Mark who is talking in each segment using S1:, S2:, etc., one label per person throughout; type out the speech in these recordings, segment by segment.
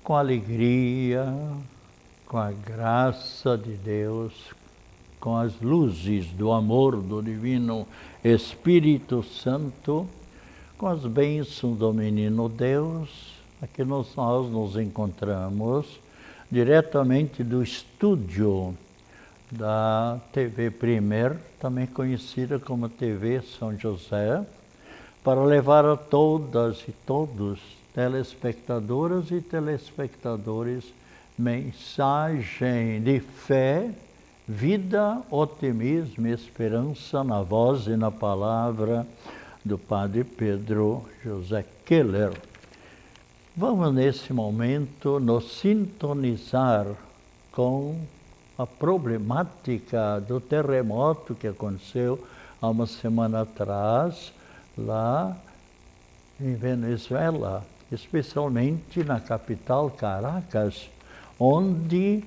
S1: com alegria, com a graça de Deus, com as luzes do amor do Divino Espírito Santo, com as bênçãos do Menino Deus, aqui nós nos encontramos diretamente do estúdio da TV Primer, também conhecida como TV São José, para levar a todas e todos, telespectadoras e telespectadores, mensagem de fé, vida, otimismo e esperança na voz e na palavra do Padre Pedro José Keller. Vamos nesse momento nos sintonizar com a problemática do terremoto que aconteceu há uma semana atrás, lá em Venezuela, especialmente na capital Caracas, onde,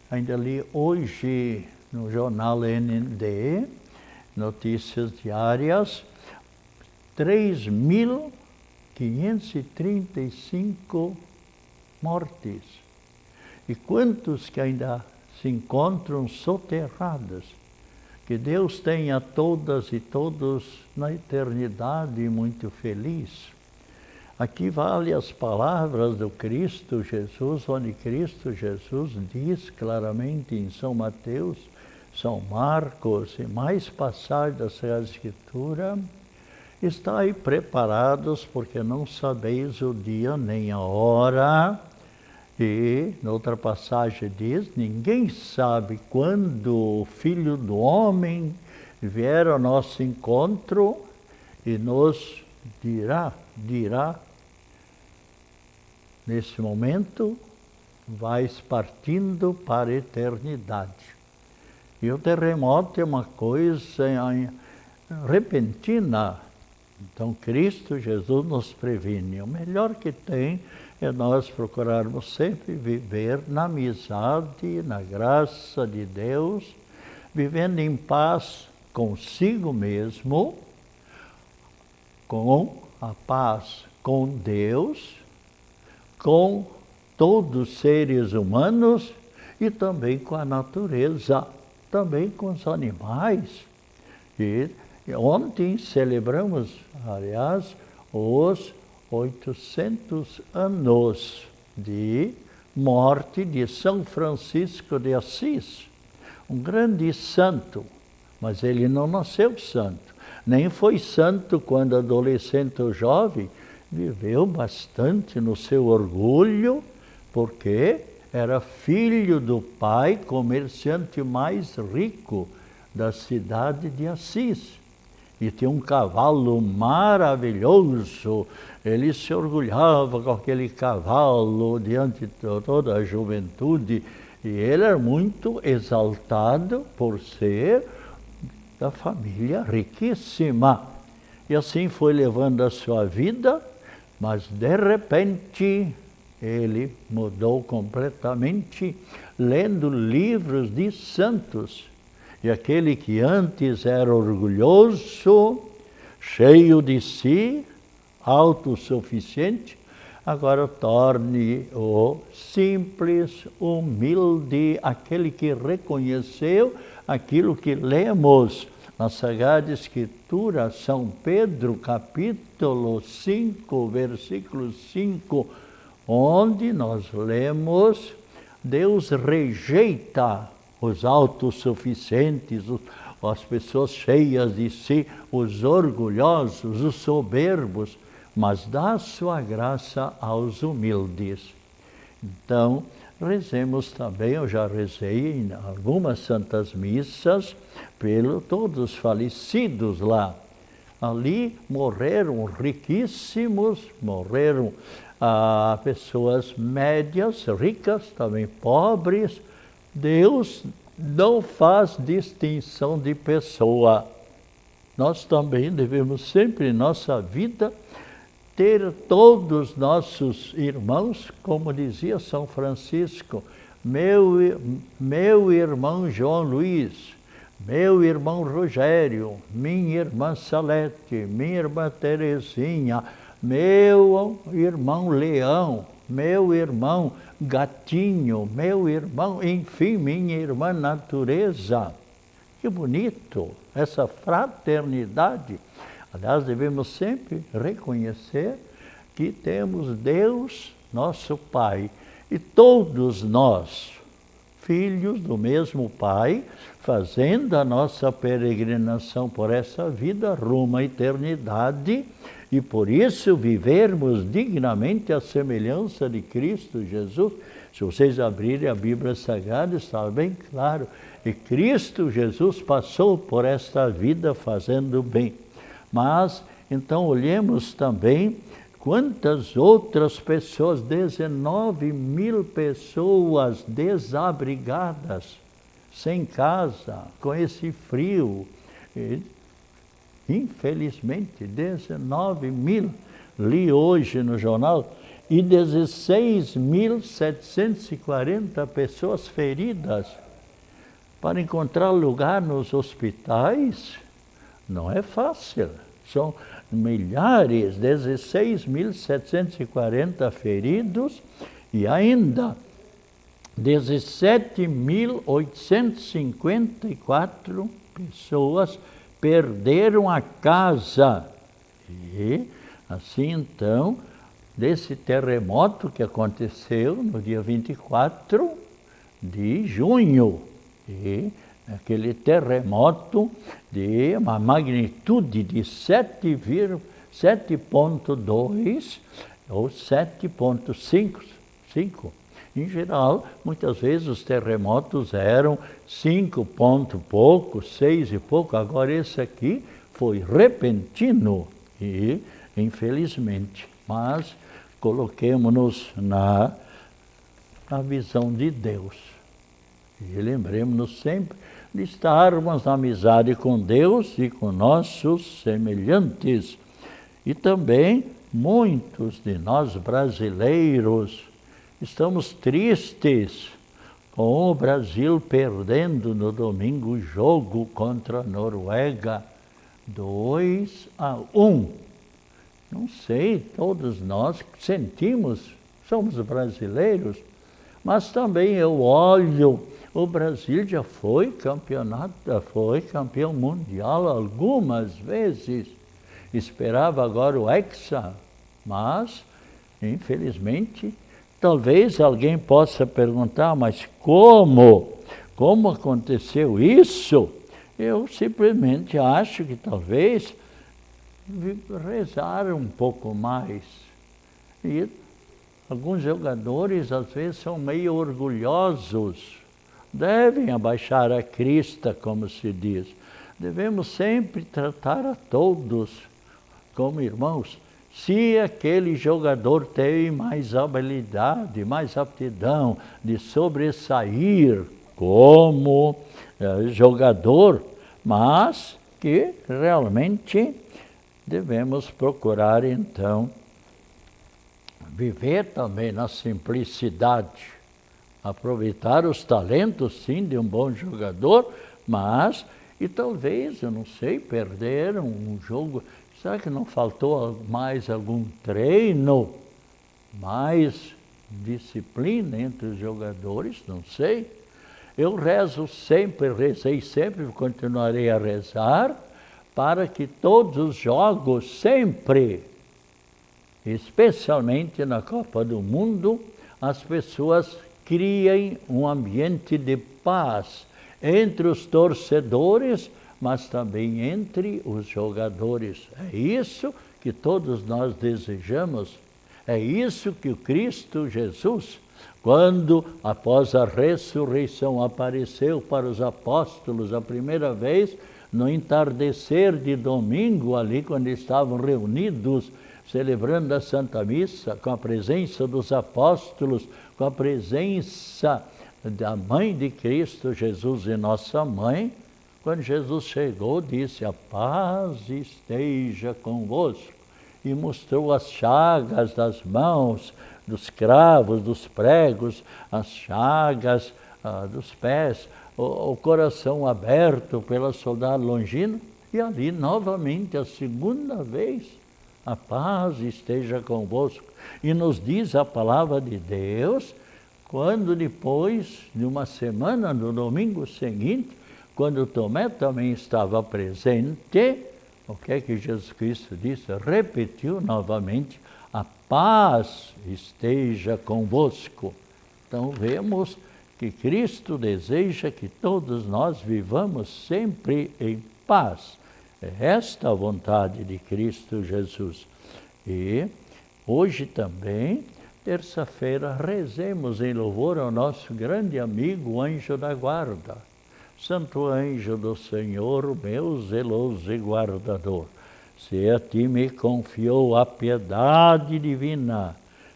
S1: ainda li hoje no jornal ND, Notícias Diárias, 3.535 mortes. E quantos que ainda se encontram soterrados? Que Deus tenha todas e todos na eternidade muito feliz. Aqui vale as palavras do Cristo Jesus, onde Cristo Jesus diz claramente em São Mateus, São Marcos e mais passagens da Sagrada Escritura: estai preparados, porque não sabeis o dia nem a hora. E, noutra passagem diz, ninguém sabe quando o Filho do Homem vier ao nosso encontro e nos dirá, nesse momento, vais partindo para a eternidade. E o terremoto é uma coisa repentina. Então, Cristo Jesus nos previne. O melhor que tem é nós procurarmos sempre viver na amizade, na graça de Deus, vivendo em paz consigo mesmo, com a paz com Deus, com todos os seres humanos e também com a natureza, também com os animais. E ontem celebramos, aliás, os 800 anos de morte de São Francisco de Assis, um grande santo, mas ele não nasceu santo, nem foi santo quando adolescente ou jovem, viveu bastante no seu orgulho, porque era filho do pai comerciante mais rico da cidade de Assis. E tinha um cavalo maravilhoso, ele se orgulhava com aquele cavalo diante de toda a juventude, e ele era muito exaltado por ser da família riquíssima. E assim foi levando a sua vida, mas de repente ele mudou completamente, lendo livros de santos. E aquele que antes era orgulhoso, cheio de si, autossuficiente, agora torne-o simples, humilde, aquele que reconheceu aquilo que lemos na Sagrada Escritura, São Pedro, capítulo 5, versículo 5, onde nós lemos: Deus rejeita os autossuficientes, as pessoas cheias de si, os orgulhosos, os soberbos, mas dá sua graça aos humildes. Então, rezemos também, eu já rezei em algumas santas missas, todos os falecidos lá. Ali morreram riquíssimos, morreram pessoas médias, ricas, também pobres. Deus não faz distinção de pessoa. Nós também devemos sempre em nossa vida ter todos nossos irmãos, como dizia São Francisco, meu irmão João Luiz, meu irmão Rogério, minha irmã Salete, minha irmã Terezinha, meu irmão Leão, meu irmão gatinho, meu irmão, enfim, minha irmã natureza. Que bonito essa fraternidade. Aliás, devemos sempre reconhecer que temos Deus, nosso Pai, e todos nós, filhos do mesmo Pai, fazendo a nossa peregrinação por essa vida rumo à eternidade, e por isso vivermos dignamente a semelhança de Cristo Jesus. Se vocês abrirem a Bíblia Sagrada, está bem claro. E Cristo Jesus passou por esta vida fazendo bem. Mas, então, olhemos também quantas outras pessoas, 19 mil pessoas desabrigadas, sem casa, com esse frio. Infelizmente, 19 mil, li hoje no jornal, e 16.740 pessoas feridas. Para encontrar lugar nos hospitais, não é fácil. São milhares, 16.740 feridos e ainda 17.854 pessoas perderam a casa. E assim então, desse terremoto que aconteceu no dia 24 de junho, e aquele terremoto de uma magnitude de 7,2 ou 7,5. Em geral, muitas vezes os terremotos eram 5 ponto pouco, 6 e pouco. Agora esse aqui foi repentino e, infelizmente, mas coloquemo-nos na visão de Deus. E lembremos-nos sempre de estarmos na amizade com Deus e com nossos semelhantes. E também muitos de nós brasileiros estamos tristes com o Brasil perdendo no domingo o jogo contra a Noruega, 2-1. Não sei, todos nós sentimos, somos brasileiros, mas também eu olho, o Brasil já foi campeão mundial algumas vezes. Esperava agora o Hexa, mas, infelizmente, talvez alguém possa perguntar, mas como? Como aconteceu isso? Eu simplesmente acho que talvez rezar um pouco mais. E alguns jogadores às vezes são meio orgulhosos, devem abaixar a crista, como se diz. Devemos sempre tratar a todos como irmãos. Se aquele jogador tem mais habilidade, mais aptidão de sobressair como jogador, mas que realmente devemos procurar então viver também na simplicidade, aproveitar os talentos sim de um bom jogador, mas e talvez, eu não sei, perder um jogo. Será que não faltou mais algum treino, mais disciplina entre os jogadores? Não sei. Eu rezo sempre, rezei sempre, continuarei a rezar, para que todos os jogos sempre, especialmente na Copa do Mundo, as pessoas criem um ambiente de paz entre os torcedores, mas também entre os jogadores. É isso que todos nós desejamos. É isso que o Cristo Jesus, quando após a ressurreição apareceu para os apóstolos a primeira vez, no entardecer de domingo, ali quando estavam reunidos, celebrando a Santa Missa, com a presença dos apóstolos, com a presença da Mãe de Cristo Jesus e nossa Mãe, quando Jesus chegou, disse: a paz esteja convosco, e mostrou as chagas das mãos, dos cravos, dos pregos, as chagas dos pés, o coração aberto pelo soldado Longino, e ali novamente, a segunda vez, a paz esteja convosco. E nos diz a palavra de Deus, quando depois de uma semana, no domingo seguinte, quando Tomé também estava presente, o que é que Jesus Cristo disse? Repetiu novamente, a paz esteja convosco. Então vemos que Cristo deseja que todos nós vivamos sempre em paz. É esta a vontade de Cristo Jesus. E hoje também, terça-feira, rezemos em louvor ao nosso grande amigo, o anjo da guarda. Santo anjo do Senhor, meu zeloso e guardador, se a ti me confiou a piedade divina,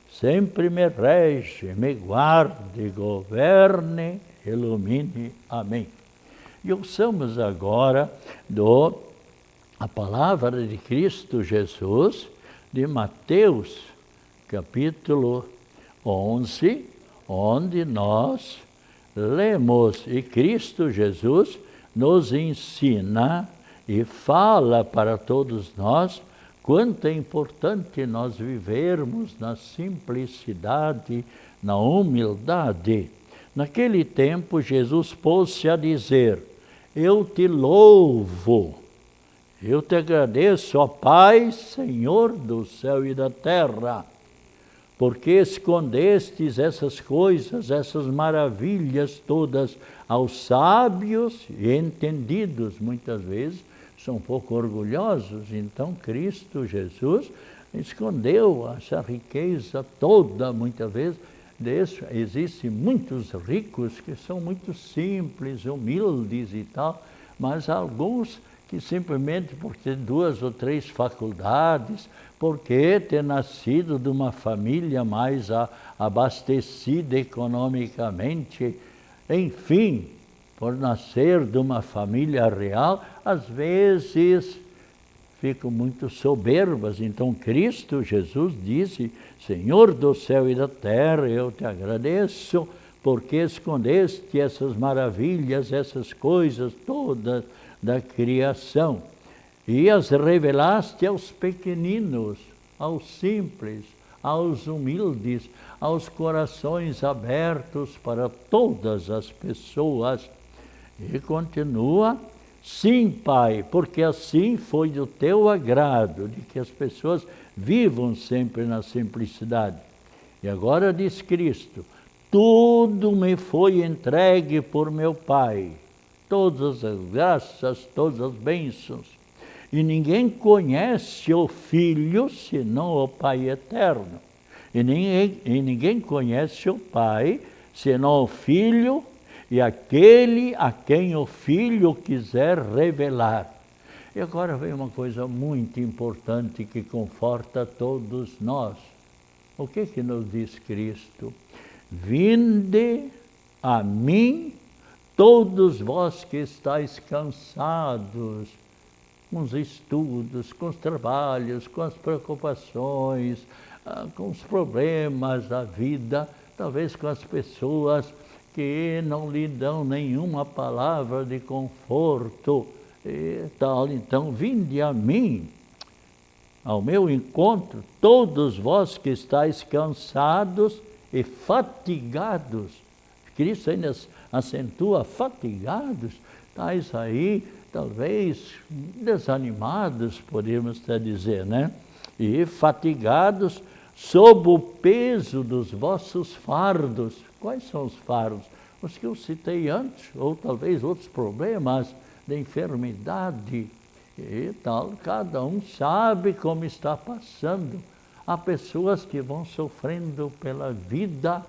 S1: sempre me rege, me guarde, governe, ilumine. Amém. E ouçamos agora a palavra de Cristo Jesus, de Mateus, capítulo 11, onde nós lemos, e Cristo Jesus nos ensina e fala para todos nós quanto é importante nós vivermos na simplicidade, na humildade. Naquele tempo, Jesus pôs-se a dizer, eu te louvo, eu te agradeço, ó Pai, Senhor do céu e da terra, porque escondestes essas coisas, essas maravilhas todas aos sábios e entendidos. Muitas vezes são um pouco orgulhosos, então Cristo Jesus escondeu essa riqueza toda, muitas vezes. Existem muitos ricos que são muito simples, humildes e tal, mas alguns que simplesmente por ter 2 ou 3 faculdades, porque ter nascido de uma família mais abastecida economicamente, enfim, por nascer de uma família real, às vezes ficam muito soberbas. Então Cristo Jesus disse, Senhor do céu e da terra, eu te agradeço, porque escondeste essas maravilhas, essas coisas todas da criação, e as revelaste aos pequeninos, aos simples, aos humildes, aos corações abertos para todas as pessoas. E continua, sim, Pai, porque assim foi do teu agrado, de que as pessoas vivam sempre na simplicidade. E agora diz Cristo, tudo me foi entregue por meu Pai, todas as graças, todas as bênçãos. E ninguém conhece o Filho, senão o Pai eterno. E ninguém conhece o Pai, senão o Filho, e aquele a quem o Filho quiser revelar. E agora vem uma coisa muito importante que conforta todos nós. O que nos diz Cristo? Vinde a mim, todos vós que estáis cansados, com os estudos, com os trabalhos, com as preocupações, com os problemas da vida, talvez com as pessoas que não lhe dão nenhuma palavra de conforto e tal. Então, vinde a mim, ao meu encontro, todos vós que estáis cansados e fatigados. Cristo ainda acentua fatigados, estáis aí, talvez desanimados, podemos até dizer, né? E fatigados sob o peso dos vossos fardos. Quais são os fardos? Os que eu citei antes, ou talvez outros problemas de enfermidade e tal. Cada um sabe como está passando. Há pessoas que vão sofrendo pela vida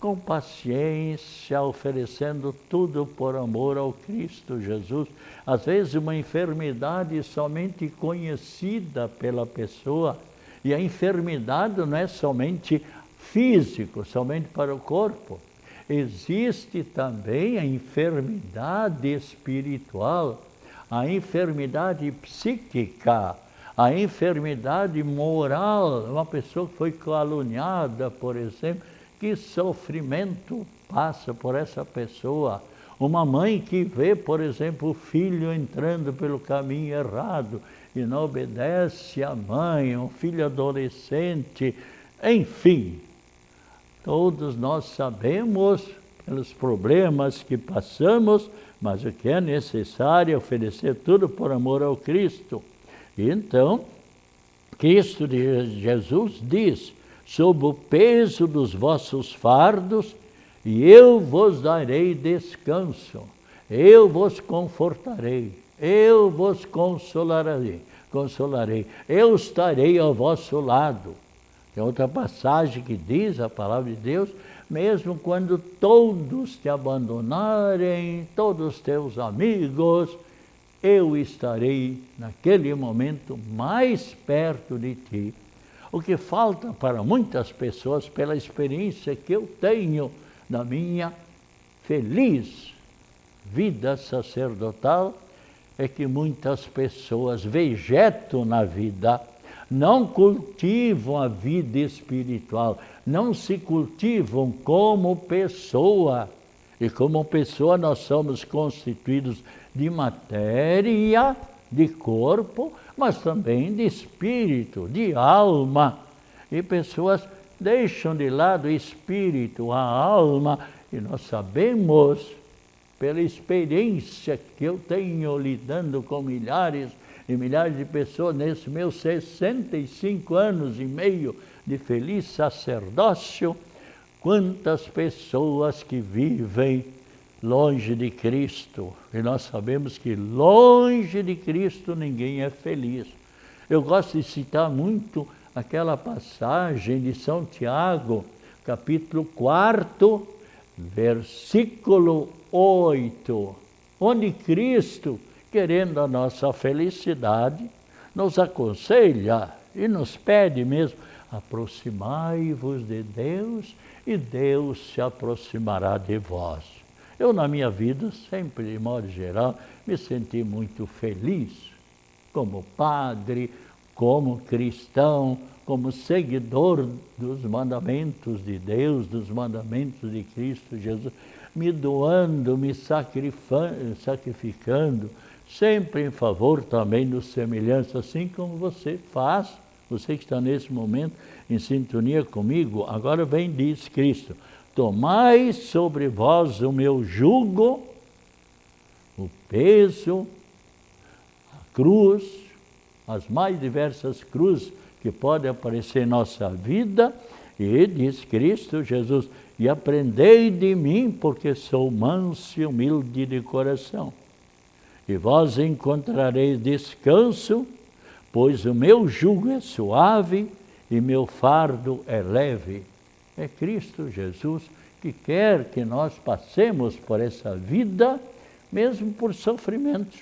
S1: com paciência, oferecendo tudo por amor ao Cristo Jesus. Às vezes uma enfermidade somente conhecida pela pessoa, e a enfermidade não é somente físico, somente para o corpo. Existe também a enfermidade espiritual, a enfermidade psíquica, a enfermidade moral. Uma pessoa que foi caluniada, por exemplo, que sofrimento passa por essa pessoa. Uma mãe que vê, por exemplo, o filho entrando pelo caminho errado e não obedece à mãe, um filho adolescente, enfim. Todos nós sabemos pelos problemas que passamos, mas o que é necessário é oferecer tudo por amor ao Cristo. Então, Cristo de Jesus diz, sob o peso dos vossos fardos, e eu vos darei descanso, eu vos confortarei, eu vos consolarei, eu estarei ao vosso lado. Tem outra passagem que diz, a palavra de Deus, mesmo quando todos te abandonarem, todos os teus amigos, eu estarei naquele momento mais perto de ti. O que falta para muitas pessoas, pela experiência que eu tenho da minha feliz vida sacerdotal, é que muitas pessoas vegetam na vida, não cultivam a vida espiritual, não se cultivam como pessoa. E como pessoa nós somos constituídos de matéria, de corpo, mas também de espírito, de alma. E pessoas deixam de lado o espírito, a alma, e nós sabemos, pela experiência que eu tenho lidando com milhares e milhares de pessoas nesses meus 65 anos e meio de feliz sacerdócio, quantas pessoas que vivem longe de Cristo. E nós sabemos que longe de Cristo ninguém é feliz. Eu gosto de citar muito aquela passagem de São Tiago, capítulo 4, versículo 8, onde Cristo, querendo a nossa felicidade, nos aconselha e nos pede mesmo, aproximai-vos de Deus e Deus se aproximará de vós. Eu, na minha vida, sempre, de modo geral, me senti muito feliz, como padre, como cristão, como seguidor dos mandamentos de Deus, dos mandamentos de Cristo Jesus, me doando, me sacrificando, sempre em favor também dos semelhantes, assim como você faz, você que está nesse momento em sintonia comigo. Agora vem, diz Cristo, tomai sobre vós o meu jugo, o peso, a cruz, as mais diversas cruzes que podem aparecer em nossa vida, e diz Cristo Jesus, e aprendei de mim, porque sou manso e humilde de coração, e vós encontrareis descanso, pois o meu jugo é suave e meu fardo é leve. É Cristo Jesus que quer que nós passemos por essa vida, mesmo por sofrimentos.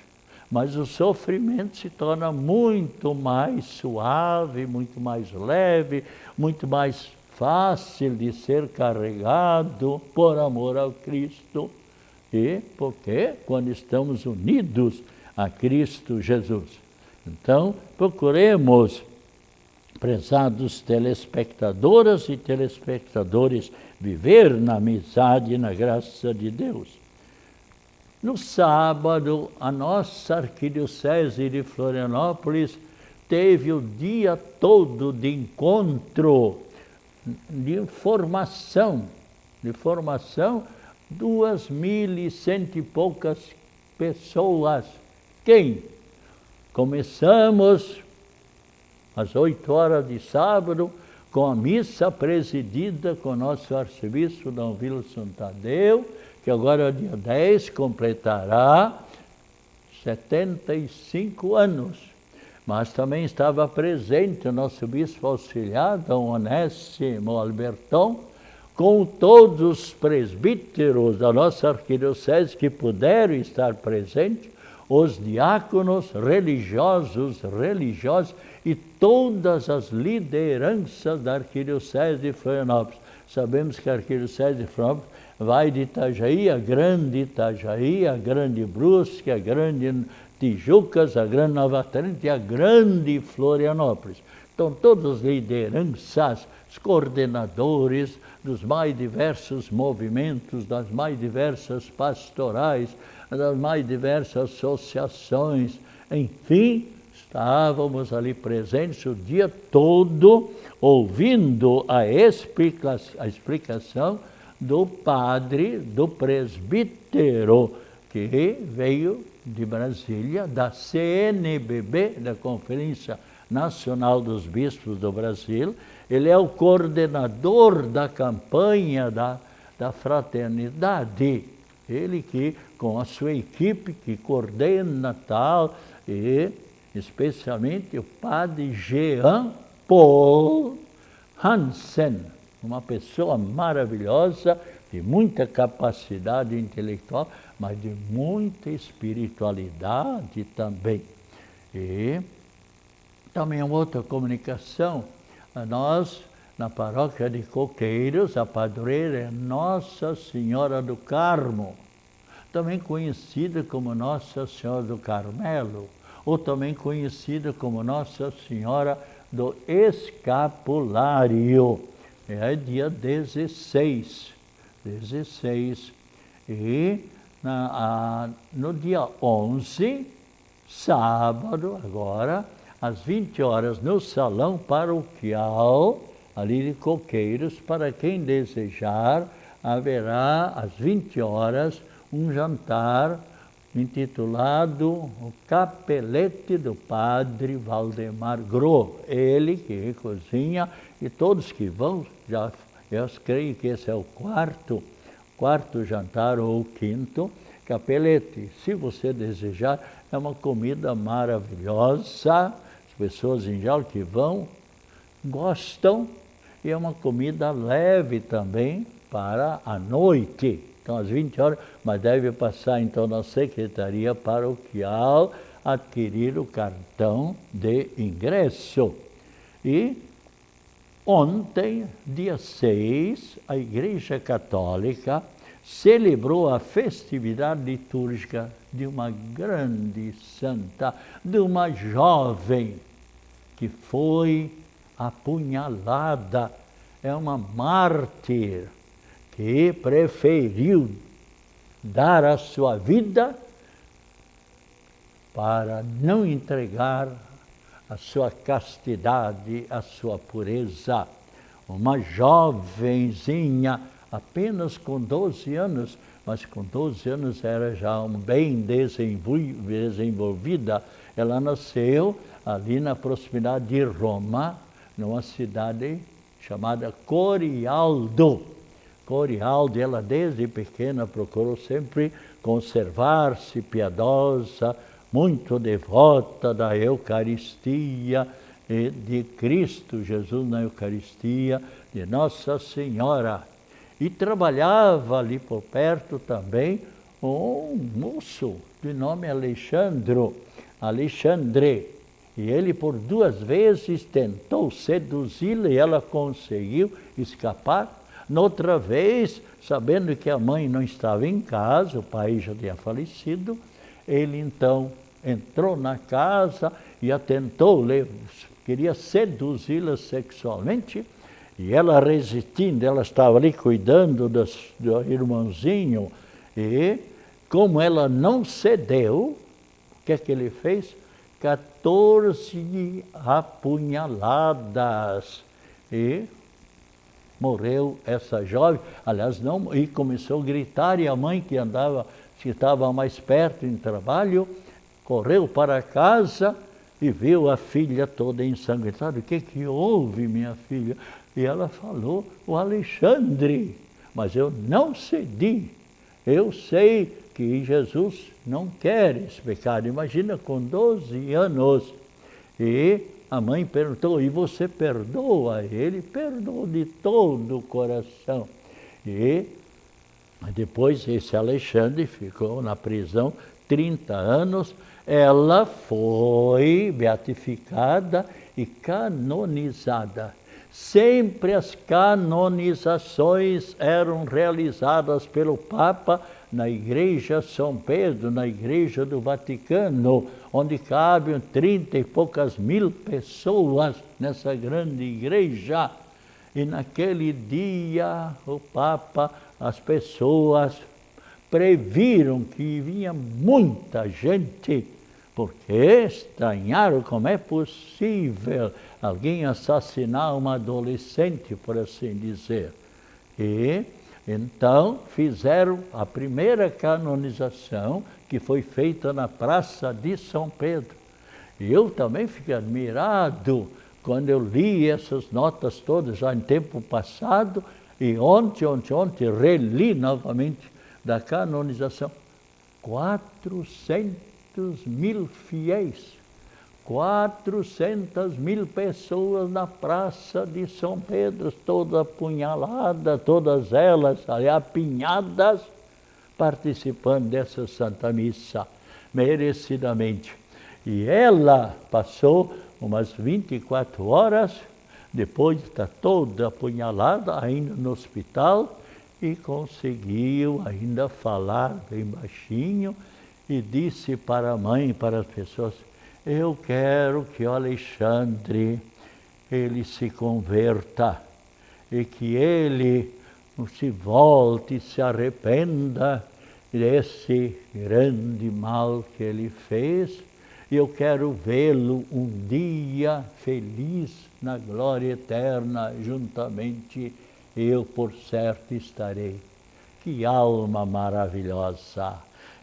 S1: Mas o sofrimento se torna muito mais suave, muito mais leve, muito mais fácil de ser carregado por amor ao Cristo. E porque quando estamos unidos a Cristo Jesus. Então, procuremos, prezados telespectadoras e telespectadores, viver na amizade e na graça de Deus. No sábado, a nossa Arquidiocese de Florianópolis teve o dia todo de encontro, de formação, 2.100 e poucas pessoas. Quem? Começamos às 8 horas de sábado, com a missa presidida com o nosso arcebispo Dom Wilson Tadeu, que agora, dia 10, completará 75 anos. Mas também estava presente o nosso bispo auxiliar, Dom Onésimo Alberton, com todos os presbíteros da nossa arquidiocese que puderam estar presentes, os diáconos religiosos e todas as lideranças da Arquidiocese de Florianópolis. Sabemos que a Arquidiocese de Florianópolis vai de Itajaí, a Grande Brusque, a Grande Tijucas, a Grande Nova Trento e a Grande Florianópolis. Então, todas as lideranças, os coordenadores dos mais diversos movimentos, das mais diversas pastorais, das mais diversas associações, enfim, estávamos ali presentes o dia todo, ouvindo a explicação do padre, do presbítero, que veio de Brasília, da CNBB, da Conferência Nacional dos Bispos do Brasil. Ele é o coordenador da campanha da fraternidade. Ele que, com a sua equipe, que coordena tal, e especialmente o padre Jean Paul Hansen, uma pessoa maravilhosa, de muita capacidade intelectual, mas de muita espiritualidade também. E também uma outra comunicação, nós, na paróquia de Coqueiros, a padroeira é Nossa Senhora do Carmo, também conhecida como Nossa Senhora do Carmelo, ou também conhecida como Nossa Senhora do Escapulário. É dia 16. E no dia 11, sábado, agora, às 20 horas, no salão paroquial, ali de Coqueiros, para quem desejar, haverá às 20 horas um jantar intitulado O Capelete do Padre Valdemar Gro. Ele que cozinha, e todos que vão, eu creio que esse é o quarto jantar ou o quinto capelete. Se você desejar, é uma comida maravilhosa. As pessoas em geral que vão gostam, e é uma comida leve também para a noite. Então, às 20 horas, mas deve passar então na secretaria paroquial, adquirir o cartão de ingresso. E ontem, dia 6, a Igreja Católica celebrou a festividade litúrgica de uma grande santa, de uma jovem que foi apunhalada, é uma mártir que preferiu dar a sua vida para não entregar a sua castidade, a sua pureza. Uma jovenzinha, apenas com 12 anos, mas com 12 anos era já bem desenvolvida. Ela nasceu ali na proximidade de Roma, numa cidade chamada Corialdo. Corialdo, ela desde pequena procurou sempre conservar-se piedosa, muito devota da Eucaristia, de Cristo Jesus na Eucaristia, de Nossa Senhora. E trabalhava ali por perto também um moço de nome Alexandre. E ele por 2 vezes tentou seduzi-la e ela conseguiu escapar. Noutra vez, sabendo que a mãe não estava em casa, o pai já tinha falecido, ele então entrou na casa e a tentou, queria seduzi-la sexualmente, e ela resistindo, ela estava ali cuidando do irmãozinho, e como ela não cedeu, o que é que ele fez? 14 apunhaladas, e morreu essa jovem. Aliás, não, e começou a gritar, e a mãe que estava mais perto em trabalho, correu para casa e viu a filha toda ensanguentada. O que houve, minha filha? E ela falou, o Alexandre, mas eu não cedi. Eu sei que Jesus não quer esse pecado. Imagina, com 12 anos. E a mãe perguntou, e você perdoa ele? Perdoou de todo o coração. E depois esse Alexandre ficou na prisão 30 anos. Ela foi beatificada e canonizada. Sempre as canonizações eram realizadas pelo Papa na Igreja São Pedro, na Igreja do Vaticano, onde cabem 30 e poucas mil pessoas nessa grande igreja. E naquele dia, o Papa, as pessoas previram que vinha muita gente porque estranharam como é possível alguém assassinar uma adolescente, por assim dizer. E então fizeram a primeira canonização, que foi feita na Praça de São Pedro. E eu também fiquei admirado quando eu li essas notas todas já em tempo passado, e ontem reli novamente da canonização. 400.000 fiéis, 400.000 pessoas na Praça de São Pedro, todas apunhaladas, todas elas ali, apinhadas, participando dessa Santa Missa, merecidamente. E ela passou umas 24 horas, depois de estar toda apunhalada, ainda no hospital, e conseguiu ainda falar bem baixinho, e disse para a mãe, para as pessoas: eu quero que o Alexandre, ele se converta, e que ele se volte, se arrependa desse grande mal que ele fez. Eu quero vê-lo um dia feliz na glória eterna, juntamente eu, por certo, estarei. Que alma maravilhosa!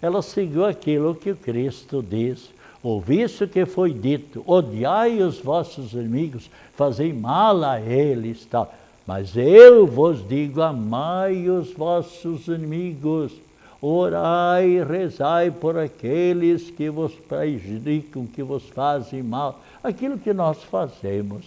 S1: Ela seguiu aquilo que o Cristo diz. Ouviste o que foi dito: odiai os vossos inimigos, fazei mal a eles, tal. Mas eu vos digo: amai os vossos inimigos, orai, rezai por aqueles que vos prejudicam, que vos fazem mal. Aquilo que nós fazemos.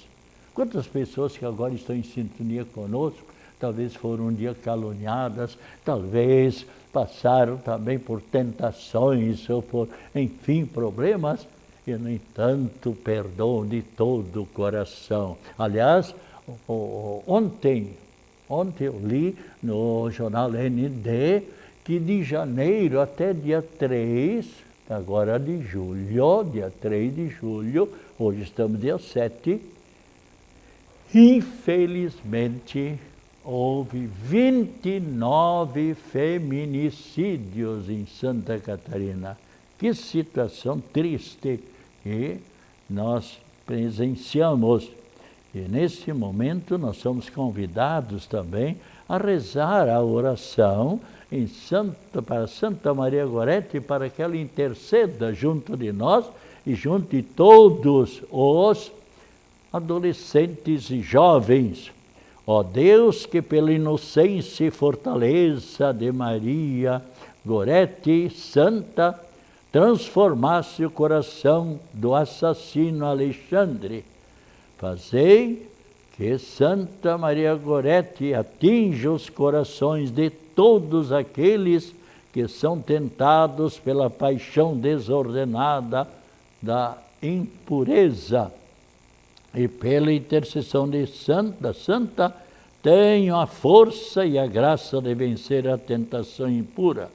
S1: Quantas pessoas que agora estão em sintonia conosco, talvez foram um dia caluniadas, talvez passaram também por tentações ou por, enfim, problemas, e, no entanto, perdoam de todo o coração. Aliás, ontem eu li no jornal ND que de janeiro até dia 3, agora de julho, dia 3 de julho, hoje estamos dia 7, infelizmente, houve 29 feminicídios em Santa Catarina. Que situação triste que nós presenciamos. E nesse momento nós somos convidados também a rezar a oração para Santa Maria Gorete, para que ela interceda junto de nós e junto de todos os adolescentes e jovens. Ó Deus, que pela inocência e fortaleza de Maria Gorete Santa, transformasse o coração do assassino Alexandre. Fazei que Santa Maria Gorete atinja os corações de todos aqueles que são tentados pela paixão desordenada da impureza. E pela intercessão de Santa, tenham a força e a graça de vencer a tentação impura.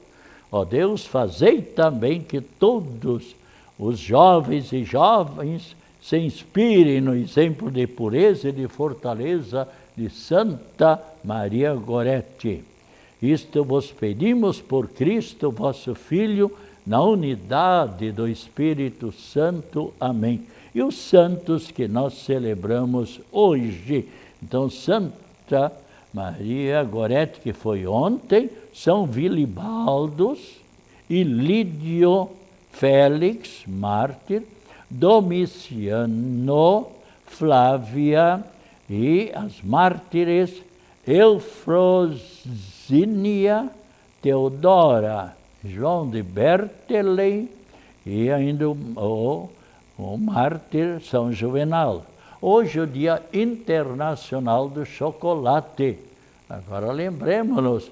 S1: Ó Deus, fazei também que todos os jovens e jovens se inspirem no exemplo de pureza e de fortaleza de Santa Maria Gorete. Isto vos pedimos por Cristo, vosso Filho, na unidade do Espírito Santo. Amém. E os santos que nós celebramos hoje. Então, Santa Maria Gorete, que foi ontem, São Vilibaldos e Lídio Félix, mártir, Domiciano, Flávia e as mártires Eufrosínia, Teodora, João de Bertelém e ainda o mártir São Juvenal. Hoje é o Dia Internacional do Chocolate. Agora lembremos-nos,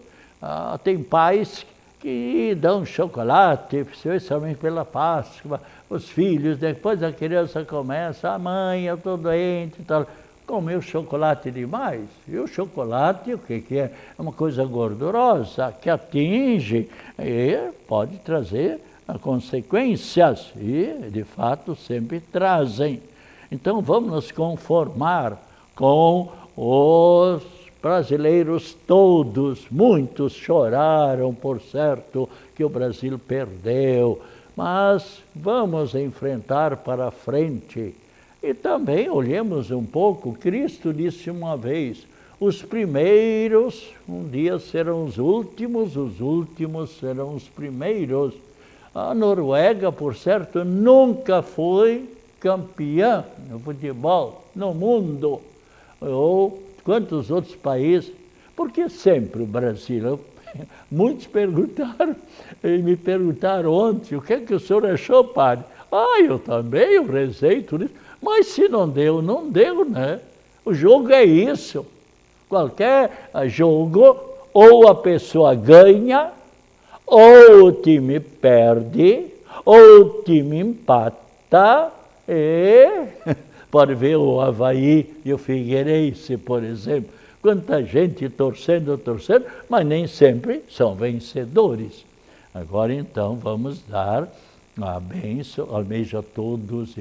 S1: tem pais que dão chocolate, especialmente pela Páscoa, os filhos, depois a criança começa: mãe, eu estou doente e tal. Comeu chocolate demais. E o chocolate, o que é? É uma coisa gordurosa que atinge e pode trazer consequências, e de fato sempre trazem. Então vamos nos conformar com os brasileiros todos. Muitos choraram, por certo, que o Brasil perdeu mas vamos enfrentar para frente. E também olhemos um pouco, Cristo disse uma vez, os primeiros um dia serão os últimos serão os primeiros. A Noruega, por certo, nunca foi campeã no futebol no mundo, ou quantos outros países, porque sempre o Brasil. Muitos perguntaram, e me perguntaram ontem, o que é que o senhor achou, padre? Eu também, eu rezei, tudo isso. Mas se não deu, não deu, né? O jogo é isso. Qualquer jogo, ou a pessoa ganha, ou o time perde, ou o time empata, e pode ver o Avaí e o Figueirense, por exemplo. Quanta gente torcendo, mas nem sempre são vencedores. Agora então vamos dar a bênção, almeja a todos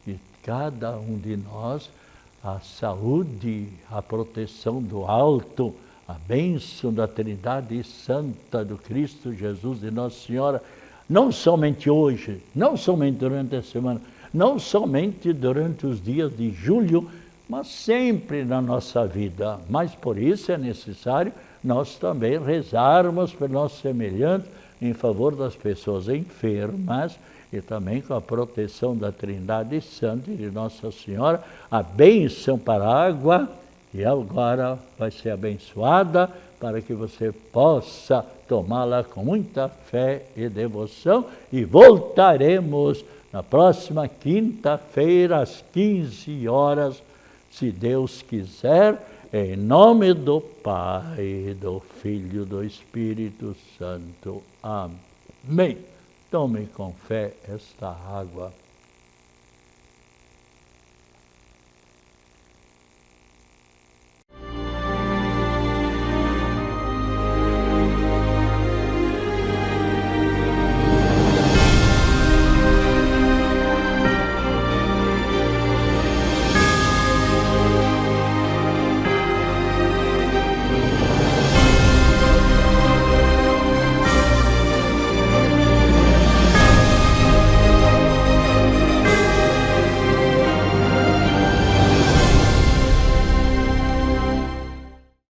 S1: e cada um de nós a saúde, a proteção do alto, a bênção da Trindade Santa do Cristo Jesus e Nossa Senhora, não somente hoje, não somente durante a semana, não somente durante os dias de julho, mas sempre na nossa vida. Mas por isso é necessário nós também rezarmos pelos nossos semelhantes em favor das pessoas enfermas e também com a proteção da Trindade Santa e de Nossa Senhora, a bênção para a água, e agora vai ser abençoada para que você possa tomá-la com muita fé e devoção, e voltaremos na próxima quinta-feira às 15 horas, se Deus quiser, em nome do Pai, do Filho e do Espírito Santo. Amém. Tome com fé esta água.